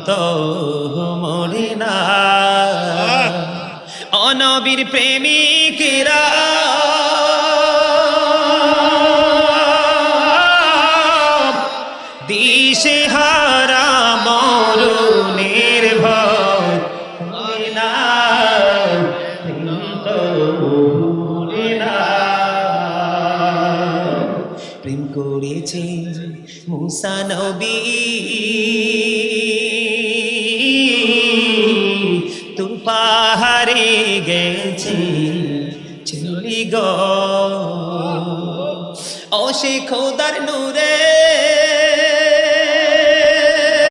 তো মরে না। অনবীর প্রেমিকেরা দিশে হারা মরুনের ভয় না, তো মরে না। প্রেম করেছে মুসা নবী তু পাহাড়ে গেছে চলি গো, ও সে খোদার নূরে